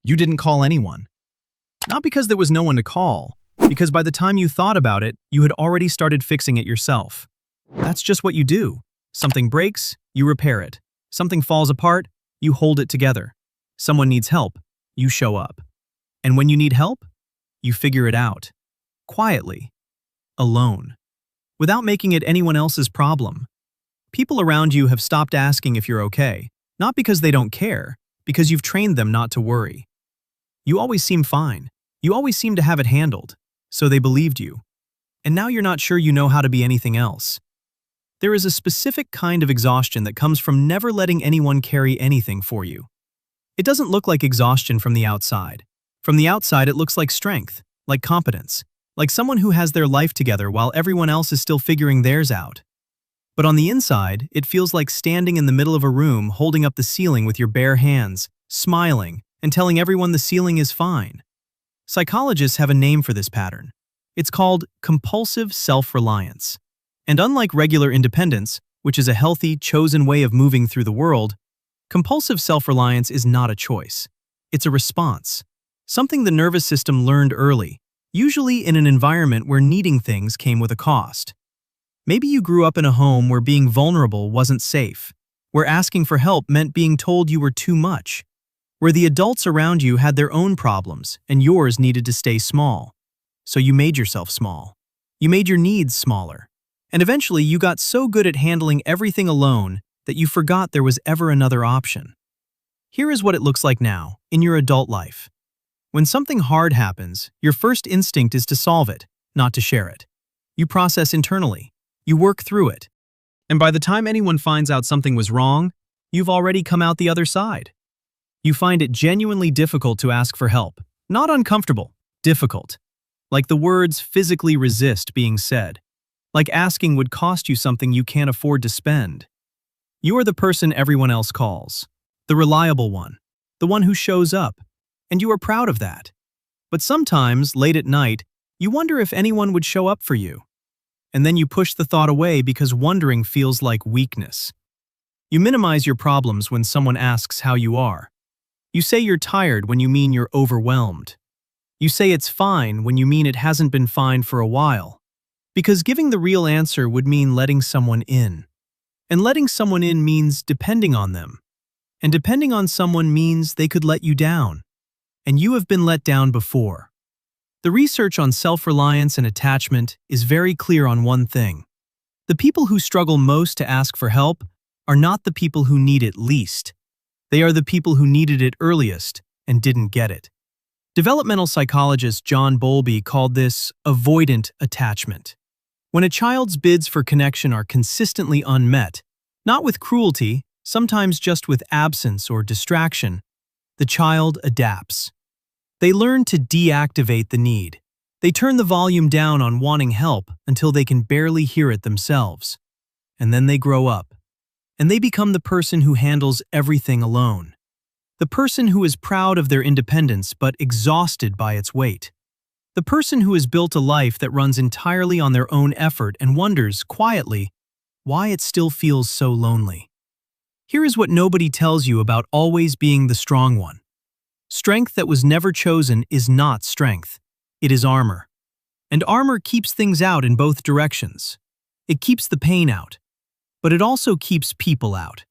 You didn't call anyone. Not because there was no one to call, because by the time you thought about it, you had already started fixing it yourself. That's just what you do. Something breaks, you repair it. Something falls apart, you hold it together. Someone needs help, you show up. And when you need help, you figure it out. Quietly. Alone. Without making it anyone else's problem. People around you have stopped asking if you're okay, not because they don't care, because you've trained them not to worry. You always seem fine. You always seem to have it handled, so they believed you. And now you're not sure you know how to be anything else. There is a specific kind of exhaustion that comes from never letting anyone carry anything for you. It doesn't look like exhaustion from the outside. From the outside, it looks like strength, like competence, like someone who has their life together while everyone else is still figuring theirs out. But on the inside, it feels like standing in the middle of a room holding up the ceiling with your bare hands, smiling, and telling everyone the ceiling is fine. Psychologists have a name for this pattern. It's called compulsive self-reliance. And unlike regular independence, which is a healthy, chosen way of moving through the world, compulsive self-reliance is not a choice. It's a response. Something the nervous system learned early, usually in an environment where needing things came with a cost. Maybe you grew up in a home where being vulnerable wasn't safe, where asking for help meant being told you were too much, where the adults around you had their own problems and yours needed to stay small. So you made yourself small. You made your needs smaller. And eventually you got so good at handling everything alone that you forgot there was ever another option. Here is what it looks like now, in your adult life. When something hard happens, your first instinct is to solve it, not to share it. You process internally. You work through it. And by the time anyone finds out something was wrong, you've already come out the other side. You find it genuinely difficult to ask for help. Not uncomfortable, difficult. Like the words physically resist being said. Like asking would cost you something you can't afford to spend. You are the person everyone else calls. The reliable one. The one who shows up. And you are proud of that. But sometimes, late at night, you wonder if anyone would show up for you. And then you push the thought away because wondering feels like weakness. You minimize your problems when someone asks how you are. You say you're tired when you mean you're overwhelmed. You say it's fine when you mean it hasn't been fine for a while. Because giving the real answer would mean letting someone in. And letting someone in means depending on them. And depending on someone means they could let you down. And you have been let down before. The research on self-reliance and attachment is very clear on one thing. The people who struggle most to ask for help are not the people who need it least. They are the people who needed it earliest and didn't get it. Developmental psychologist John Bowlby called this avoidant attachment. When a child's bids for connection are consistently unmet, not with cruelty, sometimes just with absence or distraction, the child adapts. They learn to deactivate the need. They turn the volume down on wanting help until they can barely hear it themselves. And then they grow up. And they become the person who handles everything alone. The person who is proud of their independence but exhausted by its weight. The person who has built a life that runs entirely on their own effort and wonders, quietly, why it still feels so lonely. Here is what nobody tells you about always being the strong one. Strength that was never chosen is not strength. It is armor. And armor keeps things out in both directions. It keeps the pain out. But it also keeps people out.